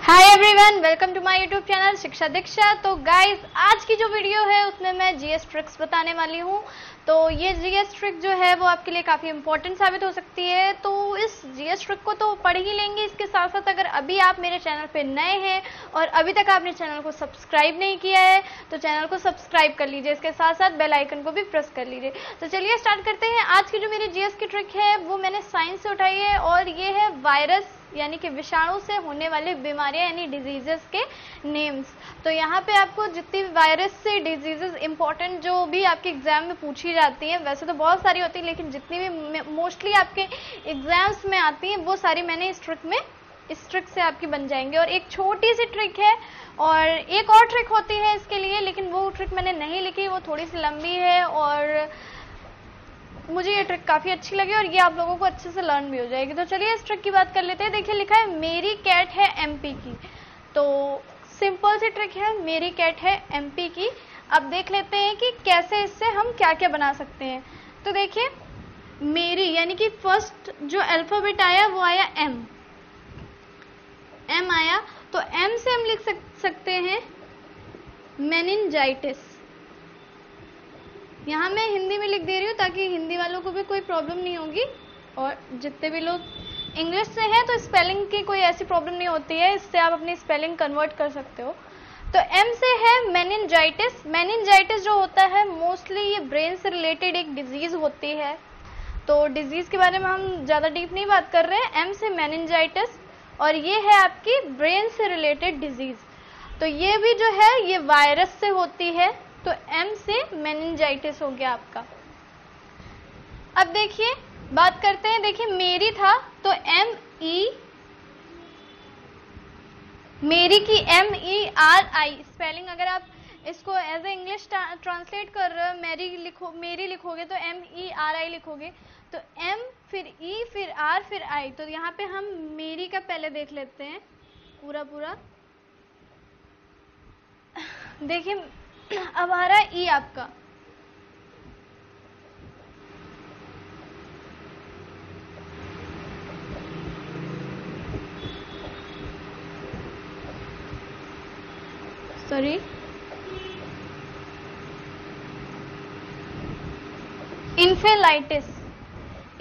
Hi everyone, welcome to my YouTube channel Shiksha Diksha. तो guys, आज की जो वीडियो है उसमें मैं जीएस ट्रिक्स बताने वाली हूँ। तो ये जीएस ट्रिक जो है वो आपके लिए काफ़ी इंपॉर्टेंट साबित हो सकती है। तो इस जीएस ट्रिक को तो पढ़ ही लेंगे, इसके साथ साथ अगर अभी आप मेरे चैनल पे नए हैं और अभी तक आपने चैनल को सब्सक्राइब नहीं किया है तो चैनल को सब्सक्राइब कर लीजिए, इसके साथ साथ बेल आइकन को भी प्रेस कर लीजिए। तो चलिए स्टार्ट करते हैं। आज की जो मेरी जीएस की ट्रिक है वो मैंने साइंस से उठाई है और ये है वायरस यानी कि विषाणु से होने वाली बीमारियां यानी डिजीजेस के नेम्स। तो यहाँ पे आपको जितनी वायरस से डिजीजेस इंपॉर्टेंट जो भी आपके एग्जाम में पूछी जाती हैं, वैसे तो बहुत सारी होती है लेकिन जितनी भी मोस्टली आपके एग्जाम्स में आती हैं वो सारी मैंने इस ट्रिक से आपकी बन जाएंगे। और एक छोटी सी ट्रिक है और एक और ट्रिक होती है इसके लिए, लेकिन वो ट्रिक मैंने नहीं लिखी, वो थोड़ी सी लंबी है और मुझे ये ट्रिक काफ़ी अच्छी लगी और ये आप लोगों को अच्छे से लर्न भी हो जाएगी। तो चलिए इस ट्रिक की बात कर लेते हैं। देखिए लिखा है मेरी कैट है एमपी की। तो सिंपल सी ट्रिक है, मेरी कैट है एमपी की। अब देख लेते हैं कि कैसे इससे हम क्या क्या बना सकते हैं। तो देखिए मेरी यानी कि फर्स्ट जो अल्फाबेट आया वो आया एम आया। तो एम से हम लिख सकते हैं मेनिंजाइटिस। यहाँ मैं हिंदी में लिख दे रही हूँ ताकि हिंदी वालों को भी कोई प्रॉब्लम नहीं होगी और जितने भी लोग इंग्लिश से हैं तो स्पेलिंग की कोई ऐसी प्रॉब्लम नहीं होती है, इससे आप अपनी स्पेलिंग कन्वर्ट कर सकते हो। तो एम से है मेनिंजाइटिस। मेनिंजाइटिस जो होता है मोस्टली ये ब्रेन से रिलेटेड एक डिजीज होती है। तो डिजीज के बारे में हम ज़्यादा डीप नहीं बात कर रहे हैं। एम से मेनिंजाइटिस और ये है आपकी ब्रेन से रिलेटेड डिजीज। तो ये भी जो है ये वायरस से होती है। तो एम से मेनिंजाइटिस हो गया आपका। अब देखिए बात करते हैं, देखिए मेरी था तो एम ई, मेरी की MERI स्पेलिंग अगर आप इसको एज ए इंग्लिश ट्रांसलेट कर रहे हो, मेरी लिखोगे तो MERI लिखोगे। तो एम फिर ई फिर आर फिर आई। तो यहाँ पे हम मेरी का पहले देख लेते हैं पूरा। देखिए अब आ रहा है ई आपका। सॉरी, इन्फेलाइटिस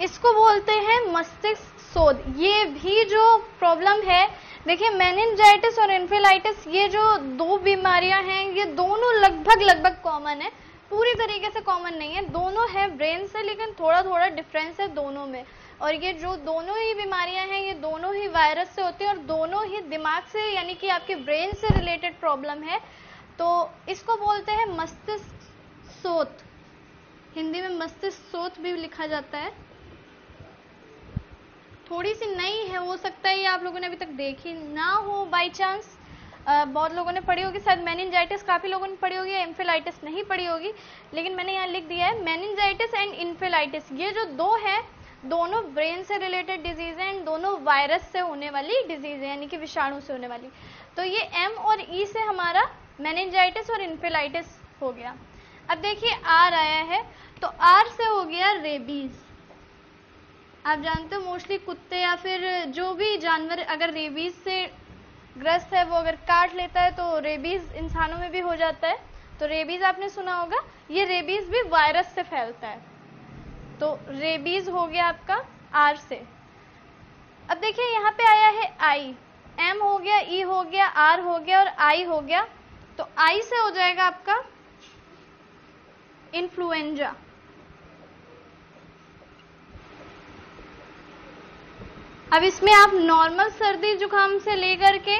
इसको बोलते हैं मस्तिष्क शोध। ये भी जो प्रॉब्लम है, देखिए मेनिंजाइटिस और इन्फेलाइटिस ये जो दो बीमारियां हैं ये दोनों लगभग कॉमन है, पूरी तरीके से कॉमन नहीं है। दोनों है ब्रेन से लेकिन थोड़ा डिफरेंस है दोनों में। और ये जो दोनों ही बीमारियां हैं ये दोनों ही वायरस से होती है और दोनों ही दिमाग से यानी कि आपके ब्रेन से रिलेटेड प्रॉब्लम है। तो इसको बोलते हैं मस्तिष्क शोथ। हिंदी में मस्तिष्क शोथ भी लिखा जाता है। थोड़ी सी नई है, हो सकता है ये आप लोगों ने अभी तक देखी ना हो बाय चांस। बहुत लोगों ने पढ़ी होगी शायद मेनिंजाइटिस, काफ़ी लोगों ने पढ़ी होगी, इन्फेलाइटिस नहीं पढ़ी होगी, लेकिन मैंने यहाँ लिख दिया है मेनिंजाइटिस एंड इन्फेलाइटिस। ये जो दो है दोनों ब्रेन से रिलेटेड डिजीज है एंड दोनों वायरस से होने वाली डिजीज है यानी कि विषाणु से होने वाली। तो ये एम और ई से हमारा मेनिंजाइटिस और इन्फेलाइटिस हो गया। अब देखिए आर आया है, तो आर से हो गया रेबीज। आप जानते हो मोस्टली कुत्ते या फिर जो भी जानवर अगर रेबीज से ग्रस्त है वो अगर काट लेता है तो रेबीज इंसानों में भी हो जाता है। तो रेबीज आपने सुना होगा, ये रेबीज भी वायरस से फैलता है। तो रेबीज हो गया आपका आर से। अब देखिए यहाँ पे आया है आई। एम हो गया, ई हो गया, आर हो गया और आई हो गया। तो आई से हो जाएगा आपका इन्फ्लुएंजा। अब इसमें आप नॉर्मल सर्दी जुकाम से लेकर के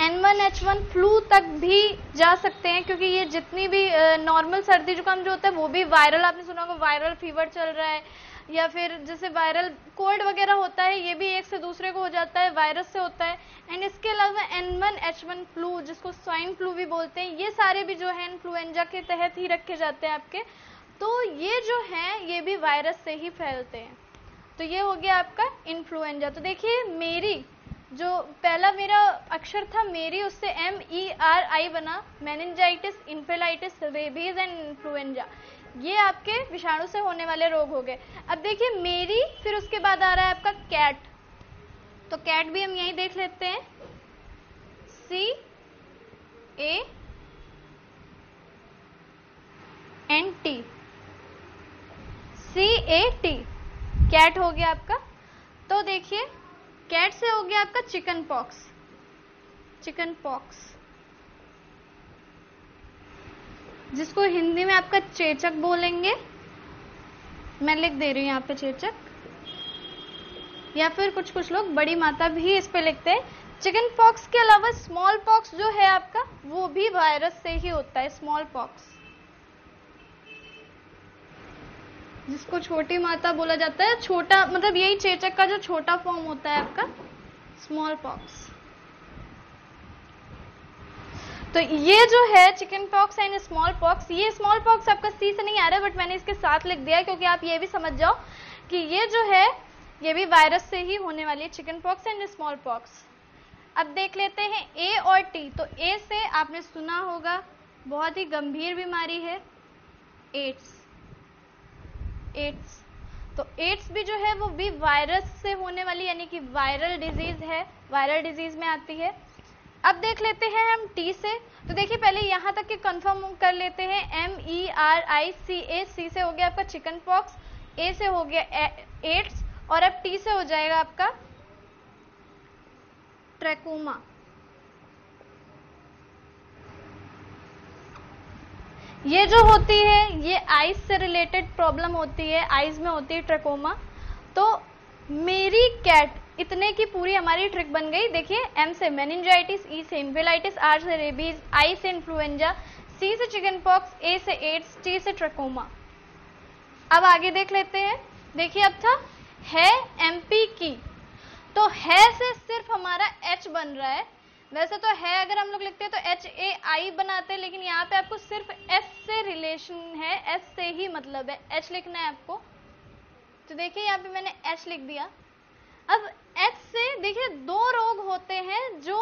N1H1 फ्लू तक भी जा सकते हैं, क्योंकि ये जितनी भी नॉर्मल सर्दी जुकाम जो होता है वो भी वायरल, आपने सुना होगा वायरल फीवर चल रहा है या फिर जैसे वायरल कोल्ड वगैरह होता है, ये भी एक से दूसरे को हो जाता है, वायरस से होता है। एंड इसके अलावा N1H1 फ्लू जिसको स्वाइन फ्लू भी बोलते हैं, ये सारे भी जो है इन्फ्लुएंजा के तहत ही रखे जाते हैं आपके। तो ये जो है ये भी वायरस से ही फैलते हैं। तो ये हो गया आपका इन्फ्लुएंजा। तो देखिए मेरी जो पहला मेरा अक्षर था मेरी, उससे MERI बना, मेनिंजाइटिस, इन्फेलाइटिस, रेबीज एंड इन्फ्लुएंजा। ये आपके विषाणु से होने वाले रोग हो गए। अब देखिए मेरी, फिर उसके बाद आ रहा है आपका कैट। तो कैट भी हम यही देख लेते हैं, CAT, कैट हो गया आपका। तो देखिए कैट से हो गया आपका चिकन पॉक्स, चिकन पॉक्स जिसको हिंदी में आपका चेचक बोलेंगे। मैं लिख दे रही हूँ यहाँ पे चेचक, या फिर कुछ कुछ लोग बड़ी माता भी इस पे लिखते हैं। चिकन पॉक्स के अलावा स्मॉल पॉक्स जो है आपका वो भी वायरस से ही होता है। स्मॉल पॉक्स जिसको छोटी माता बोला जाता है, छोटा मतलब यही चेचक का जो छोटा फॉर्म होता है आपका स्मॉल पॉक्स। तो ये जो है chicken pox and small pox, ये स्मॉल पॉक्स आपका सी से नहीं आ रहा है बट मैंने इसके साथ लिख दिया है क्योंकि आप ये भी समझ जाओ कि ये जो है ये भी वायरस से ही होने वाली है, chicken pox and small pox. अब देख लेते हैं ए और टी। तो ए से आपने सुना होगा बहुत ही गंभीर बीमारी है एड्स। एड्स, तो एड्स भी जो है वो भी वायरस से होने वाली यानी कि वायरल डिजीज है, वायरल डिजीज में आती है। अब देख लेते हैं हम टी से। तो देखिए पहले यहां तक के कंफर्म कर लेते हैं। MERICA, सी से हो गया आपका चिकन पॉक्स, ए से हो गया एड्स और अब टी से हो जाएगा आपका ट्रैकोमा। ये जो होती है ये आइज से रिलेटेड प्रॉब्लम होती है, आइज में होती है ट्रैकोमा। तो मेरी कैट, इतने की पूरी हमारी ट्रिक बन गई। देखिए एम से मेनिंजाइटिस, ई से इन्फेलाइटिस, आर से रेबीज, आई से इन्फ्लुएंजा, सी से चिकन पॉक्स, ए से एड्स, टी से ट्रैकोमा। अब आगे देख लेते हैं। देखिए अब था है MP की, तो है से सिर्फ हमारा H बन रहा है। वैसे तो है अगर हम लोग लिखते हैं तो HAI बनाते हैं, लेकिन यहाँ पे आपको सिर्फ S से रिलेशन है, S से ही मतलब है, H लिखना है आपको। तो देखिए यहाँ पे मैंने H लिख दिया। अब H से देखिए दो रोग होते हैं जो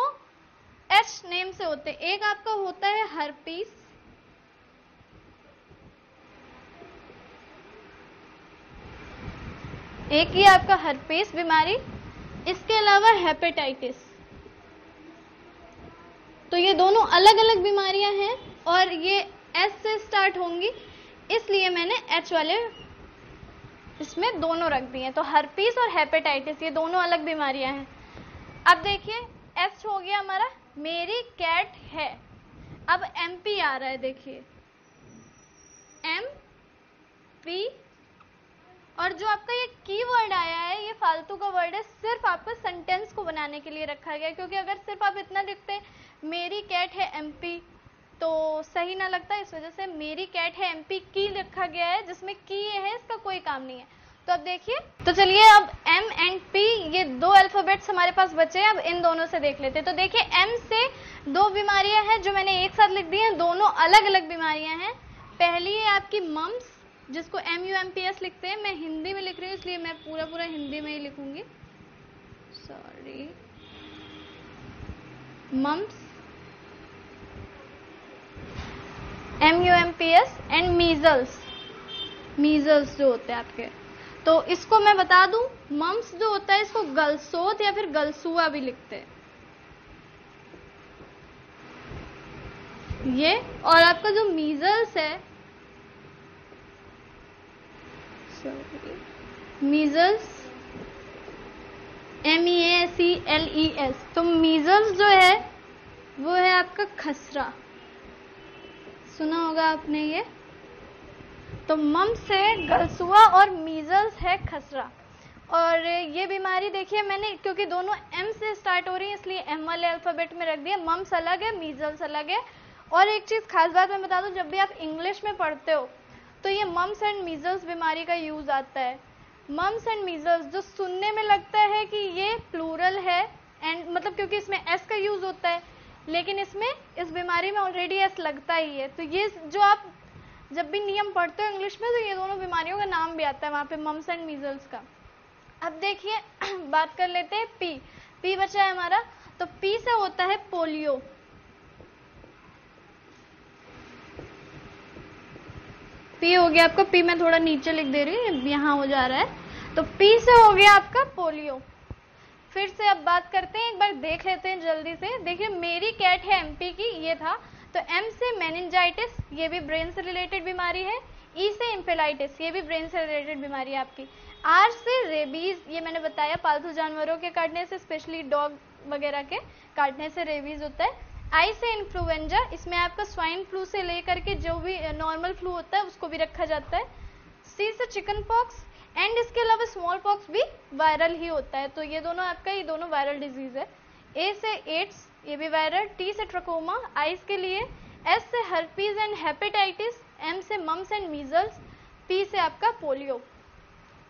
H नेम से होते हैं। एक आपका होता है हर्पीस, एक ही आपका हर्पीस बीमारी, इसके अलावा हेपेटाइटिस। तो ये दोनों अलग अलग बीमारियां हैं और ये S से स्टार्ट होंगी, इसलिए मैंने H वाले इसमें दोनों रख दिए। तो हर्पीस और हेपेटाइटिस ये दोनों अलग बीमारियां हैं। अब देखिए S हो गया हमारा मेरी कैट है। अब MP आ रहा है, देखिए MP, और जो आपका ये कीवर्ड आया है ये फालतू का वर्ड है, सिर्फ आपको सेंटेंस को बनाने के लिए रखा गया है। क्योंकि अगर सिर्फ आप इतना लिखते मेरी कैट है MP तो सही ना लगता, इस वजह से मेरी कैट है MP की रखा गया है, जिसमें की ये है इसका कोई काम नहीं है। तो अब देखिए, तो चलिए अब M एंड P ये दो अल्फाबेट्स हमारे पास बचे हैं, अब इन दोनों से देख लेते हैं। तो देखिए M से दो बीमारियां हैं जो मैंने एक साथ लिख दी हैं, दोनों अलग अलग बीमारियां हैं। पहली है आपकी मम्स, जिसको MUMPS लिखते हैं। मैं हिंदी में लिख रही हूँ इसलिए मैं पूरा हिंदी में ही लिखूंगी, sorry. Mumps, MUMPS and measles, measles जो होते हैं आपके। तो इसको मैं बता दूं, मम्स जो होता है इसको गलसोत या फिर गलसुआ भी लिखते हैं ये। और आपका जो मीजल्स है, मीजल्स MEACLES, तो मीजल्स जो है वो है आपका खसरा, सुना होगा आपने ये। तो मम्स है गलसुआ और मीजल्स है खसरा। और ये बीमारी देखिए मैंने क्योंकि दोनों M से स्टार्ट हो रही है इसलिए M वाले अल्फाबेट में रख दिया। मम्स अलग है, मीजल्स अलग है। और एक चीज खास बात मैं बता दूं, जब भी आप इंग्लिश में पढ़ते हो तो ये मम्स एंड मीजल्स बीमारी का यूज आता है। मम्स एंड मीजल्स जो सुनने में लगता है कि ये प्लूरल है, एंड मतलब क्योंकि इसमें S का यूज होता है, लेकिन इसमें इस बीमारी में ऑलरेडी S लगता ही है। तो ये जो आप जब भी नियम पढ़ते हो इंग्लिश में तो ये दोनों बीमारियों का नाम भी आता है वहां पे, मम्स एंड मीजल्स का। अब देखिए बात कर लेते हैं P बचा है हमारा। तो P से होता है पोलियो। P हो गया आपका, P मैं थोड़ा नीचे लिख दे रही हूँ, यहाँ हो जा रहा है। तो P से हो गया आपका पोलियो। फिर से अब बात करते हैं, एक बार देख लेते हैं जल्दी से। देखिए मेरी कैट है MP की, ये था। तो M से मेनिंजाइटिस, ये भी ब्रेन से रिलेटेड बीमारी है। ई से इंफेलाइटिस, ये भी ब्रेन से रिलेटेड बीमारी है आपकी। आर से रेबीज, ये मैंने बताया पालतू जानवरों के काटने से, स्पेशली डॉग वगैरह के काटने से रेबीज होता है। आई से इन्फ्लुएंजा, इसमें आपका स्वाइन फ्लू से लेकर के जो भी नॉर्मल फ्लू होता है उसको भी रखा जाता है। सी से चिकन पॉक्स, एंड इसके अलावा स्मॉल पॉक्स भी वायरल ही होता है, तो ये दोनों आपका, ये दोनों वायरल डिजीज है। ए से एड्स, ये भी वायरल। टी से ट्रकोमा आइज के लिए। एस से हर्पीज एंड हेपेटाइटिस। एम से मम्स एंड मीजल्स। पी से आपका पोलियो।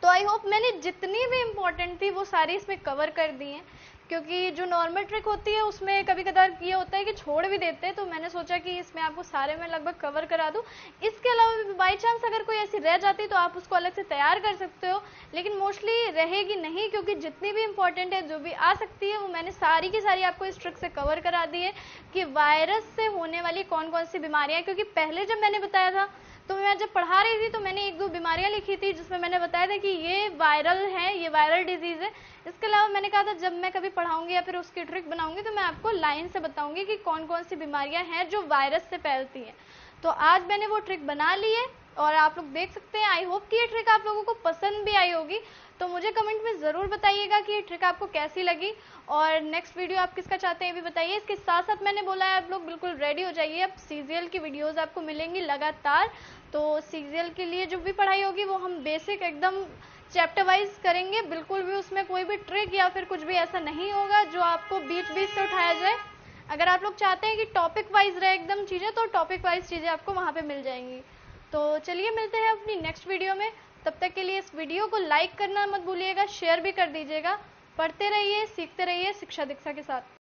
तो आई होप मैंने जितनी भी इम्पोर्टेंट थी वो सारी इसमें कवर कर दी हैं, क्योंकि जो नॉर्मल ट्रिक होती है उसमें कभी कदार ये होता है कि छोड़ भी देते हैं, तो मैंने सोचा कि इसमें आपको सारे में लगभग कवर करा दूं। इसके अलावा बाई चांस अगर कोई ऐसी रह जाती तो आप उसको अलग से तैयार कर सकते हो, लेकिन मोस्टली रहेगी नहीं, क्योंकि जितनी भी इंपॉर्टेंट है जो भी आ सकती है वो मैंने सारी की सारी आपको इस ट्रिक से कवर करा दी है कि वायरस से होने वाली कौन कौन सी बीमारियां। क्योंकि पहले जब मैंने बताया था तो मैं जब पढ़ा रही थी तो मैंने 1-2 बीमारियां लिखी थी जिसमें मैंने बताया था कि ये वायरल है, ये वायरल डिजीज है। इसके अलावा मैंने कहा था जब मैं कभी पढ़ाऊंगी या फिर उसकी ट्रिक बनाऊंगी तो मैं आपको लाइन से बताऊंगी कि कौन कौन सी बीमारियां हैं जो वायरस से फैलती हैं। तो आज मैंने वो ट्रिक बना ली है और आप लोग देख सकते हैं। आई होप कि ये ट्रिक आप लोगों को पसंद भी आई होगी, तो मुझे कमेंट में ज़रूर बताइएगा कि ये ट्रिक आपको कैसी लगी और नेक्स्ट वीडियो आप किसका चाहते हैं ये भी बताइए। इसके साथ साथ मैंने बोला है आप लोग बिल्कुल रेडी हो जाइए, अब सीजीएल की वीडियोस आपको मिलेंगी लगातार। तो सीजीएल के लिए जो भी पढ़ाई होगी वो हम बेसिक एकदम चैप्टर वाइज करेंगे, बिल्कुल भी उसमें कोई भी ट्रिक या फिर कुछ भी ऐसा नहीं होगा जो आपको बीच बीच से उठाया जाए। अगर आप लोग चाहते हैं कि टॉपिक वाइज रहे एकदम चीज़ें, तो टॉपिक वाइज चीज़ें आपको वहाँ पे मिल जाएंगी। तो चलिए मिलते हैं अपनी नेक्स्ट वीडियो में, तब तक के लिए इस वीडियो को लाइक करना मत भूलिएगा, शेयर भी कर दीजिएगा। पढ़ते रहिए, सीखते रहिए शिक्षा दीक्षा के साथ।